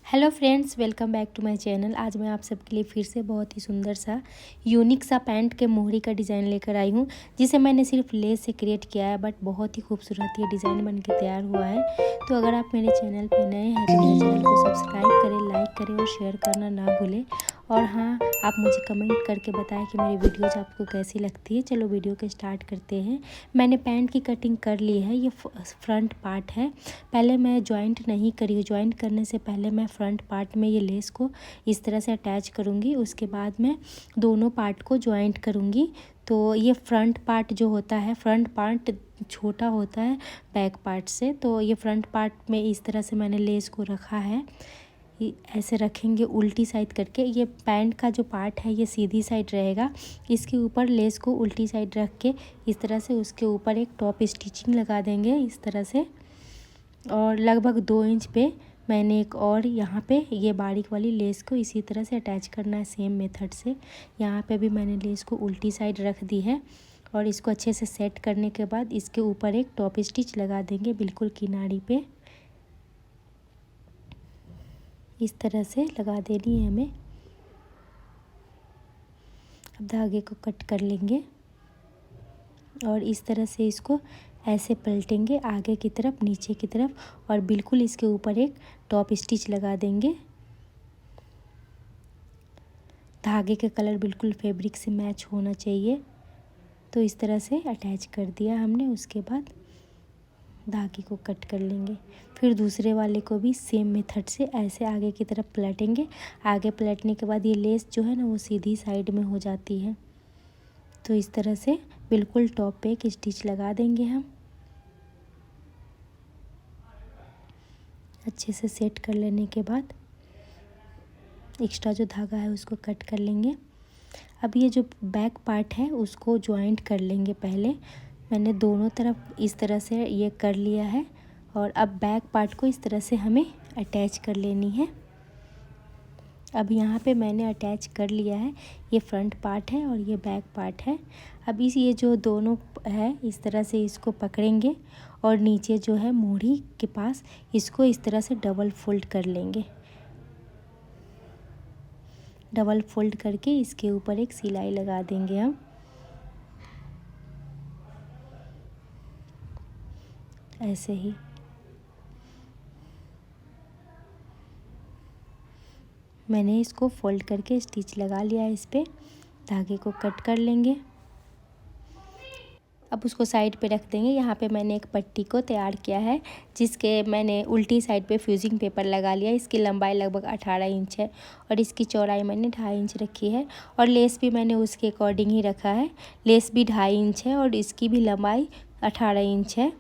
Hello friends, welcome back to my channel. आज मैं आप सबके लिए फिर से बहुत ही सुंदर सा यूनिक सा पैंट के मोहरी का डिज़ाइन लेकर आई हूँ, जिसे मैंने सिर्फ लेस से क्रिएट किया है, बट बहुत ही खूबसूरत ये डिज़ाइन बनके तैयार हुआ है। तो अगर आप मेरे चैनल पे नए हैं तो मेरे चैनल को सब्सक्राइब करें, लाइक करें और शेयर करना ना भूलें। और हाँ, आप मुझे कमेंट करके बताएं कि मेरी वीडियोज़ आपको कैसी लगती है। चलो वीडियो के स्टार्ट करते हैं। मैंने पैंट की कटिंग कर ली है। ये फ्रंट पार्ट है। पहले मैं जॉइंट नहीं करी हूँ। जॉइंट करने से पहले मैं फ्रंट पार्ट में ये लेस को इस तरह से अटैच करूँगी। उसके बाद मैं दोनों पार्ट को जॉइंट करूँगी। तो ये फ्रंट पार्ट जो होता है, फ्रंट पार्ट छोटा होता है बैक पार्ट से। तो ये फ्रंट पार्ट में इस तरह से मैंने लेस को रखा है। ऐसे रखेंगे उल्टी साइड करके। ये पैंट का जो पार्ट है ये सीधी साइड रहेगा। इसके ऊपर लेस को उल्टी साइड रख के इस तरह से उसके ऊपर एक टॉप स्टिचिंग लगा देंगे इस तरह से। और लगभग 2 इंच पे मैंने एक और यहाँ पे ये बारीक वाली लेस को इसी तरह से अटैच करना है सेम मेथड से। यहाँ पे भी मैंने लेस को उल्टी साइड रख दी है और इसको अच्छे से सेट करने के बाद इसके ऊपर एक टॉप स्टिच लगा देंगे बिल्कुल किनारी पे। इस तरह से लगा देनी है हमें। अब धागे को कट कर लेंगे और इस तरह से इसको ऐसे पलटेंगे आगे की तरफ, नीचे की तरफ, और बिल्कुल इसके ऊपर एक टॉप स्टिच लगा देंगे। धागे का कलर बिल्कुल फैब्रिक से मैच होना चाहिए। तो इस तरह से अटैच कर दिया हमने। उसके बाद धागे को कट कर लेंगे। फिर दूसरे वाले को भी सेम मेथड से ऐसे आगे की तरफ पलटेंगे। आगे पलटने के बाद ये लेस जो है ना वो सीधी साइड में हो जाती है। तो इस तरह से बिल्कुल टॉप पे एक स्टिच लगा देंगे हम। अच्छे से सेट कर लेने के बाद एक्स्ट्रा जो धागा है उसको कट कर लेंगे। अब ये जो बैक पार्ट है उसको जॉइंट कर लेंगे। पहले मैंने दोनों तरफ इस तरह से ये कर लिया है और अब बैक पार्ट को इस तरह से हमें अटैच कर लेनी है। अब यहाँ पे मैंने अटैच कर लिया है। ये फ्रंट पार्ट है और ये बैक पार्ट है। अब ये जो दोनों है इस तरह से इसको पकड़ेंगे और नीचे जो है मोहरी के पास इसको इस तरह से डबल फोल्ड कर लेंगे। डबल फोल्ड करके इसके ऊपर एक सिलाई लगा देंगे हम। ऐसे ही मैंने इसको फोल्ड करके स्टिच लगा लिया है। इस पे धागे को कट कर लेंगे। अब उसको साइड पे रख देंगे। यहाँ पे मैंने एक पट्टी को तैयार किया है जिसके मैंने उल्टी साइड पे फ्यूजिंग पेपर लगा लिया। इसकी लंबाई लगभग 18 इंच है और इसकी चौड़ाई मैंने 2.5 इंच रखी है और लेस भी मैंने उसके अकॉर्डिंग ही रखा है। लेस भी 2.5 इंच है और इसकी भी लंबाई 18 इंच है।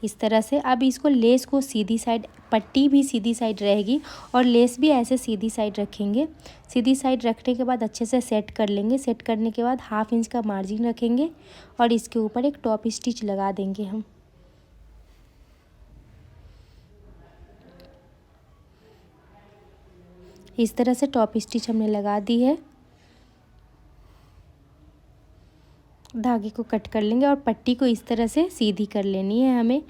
इस तरह से अब इसको लेस को सीधी साइड, पट्टी भी सीधी साइड रहेगी और लेस भी ऐसे सीधी साइड रखेंगे। सीधी साइड रखने के बाद अच्छे से सेट कर लेंगे। सेट करने के बाद 1/2 इंच का मार्जिन रखेंगे और इसके ऊपर एक टॉप स्टिच लगा देंगे हम। इस तरह से टॉप स्टिच हमने लगा दी है। धागे को कट कर लेंगे और पट्टी को इस तरह से सीधी कर लेनी है हमें।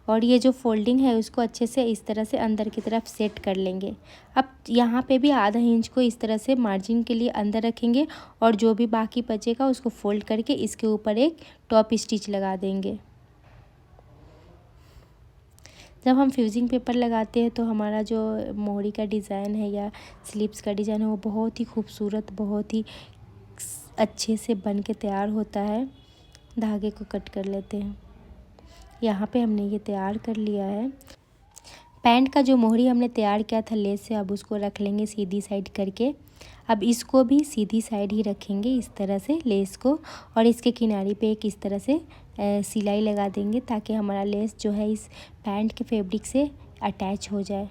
और ये जो फोल्डिंग है उसको अच्छे से इस तरह से अंदर की तरफ सेट कर लेंगे। अब यहाँ पे भी 1/2 इंच को इस तरह से मार्जिन के लिए अंदर रखेंगे और जो भी बाकी बचेगा उसको फोल्ड करके इसके ऊपर एक टॉप स्टिच लगा देंगे। जब हम फ्यूजिंग पेपर लगाते हैं तो हमारा जो मोहरी का डिज़ाइन है या स्लीव्स का डिज़ाइन है वो बहुत ही खूबसूरत, बहुत ही अच्छे से बन के तैयार होता है। धागे को कट कर लेते हैं। यहाँ पे हमने ये तैयार कर लिया है। पैंट का जो मोहरी हमने तैयार किया था लेस से, अब उसको रख लेंगे सीधी साइड करके। अब इसको भी सीधी साइड ही रखेंगे इस तरह से लेस को, और इसके किनारे पे एक इस तरह से सिलाई लगा देंगे ताकि हमारा लेस जो है इस पैंट के फैब्रिक से अटैच हो जाए।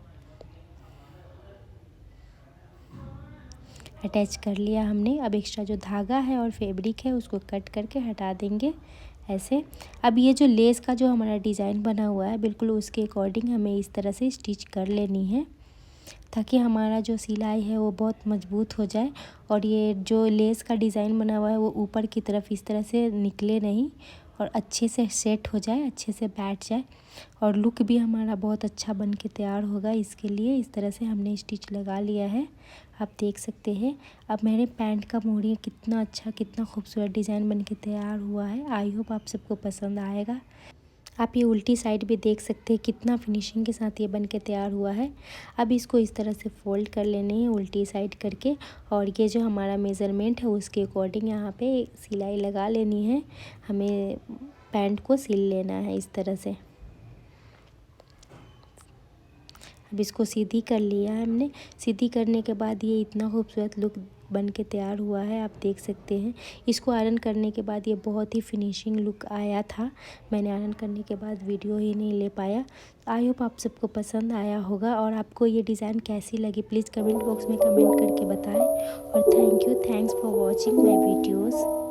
अटैच कर लिया हमने। अब एक्स्ट्रा जो धागा है और फैब्रिक है उसको कट करके हटा देंगे ऐसे। अब ये जो लेस का जो हमारा डिज़ाइन बना हुआ है बिल्कुल उसके अकॉर्डिंग हमें इस तरह से स्टिच कर लेनी है ताकि हमारा जो सिलाई है वो बहुत मजबूत हो जाए और ये जो लेस का डिज़ाइन बना हुआ है वो ऊपर की तरफ इस तरह से निकले नहीं और अच्छे से सेट हो जाए, अच्छे से बैठ जाए और लुक भी हमारा बहुत अच्छा बन के तैयार होगा। इसके लिए इस तरह से हमने स्टिच लगा लिया है, आप देख सकते हैं। अब मेरे पैंट का मोड़ी कितना अच्छा, कितना खूबसूरत डिज़ाइन बन के तैयार हुआ है। आई होप आप सबको पसंद आएगा। आप ये उल्टी साइड भी देख सकते हैं कितना फिनिशिंग के साथ ये बन के तैयार हुआ है। अब इसको इस तरह से फोल्ड कर लेनी है उल्टी साइड करके, और ये जो हमारा मेज़रमेंट है उसके अकॉर्डिंग यहाँ पे सिलाई लगा लेनी है। हमें पैंट को सिल लेना है इस तरह से। अब इसको सीधी कर लिया है हमने। सीधी करने के बाद ये इतना खूबसूरत लुक बन के तैयार हुआ है, आप देख सकते हैं। इसको आयरन करने के बाद ये बहुत ही फिनिशिंग लुक आया था। मैंने आयरन करने के बाद वीडियो ही नहीं ले पाया। आई होप आप सबको पसंद आया होगा, और आपको ये डिज़ाइन कैसी लगी प्लीज़ कमेंट बॉक्स में कमेंट करके बताएं। और thanks for watching my videos.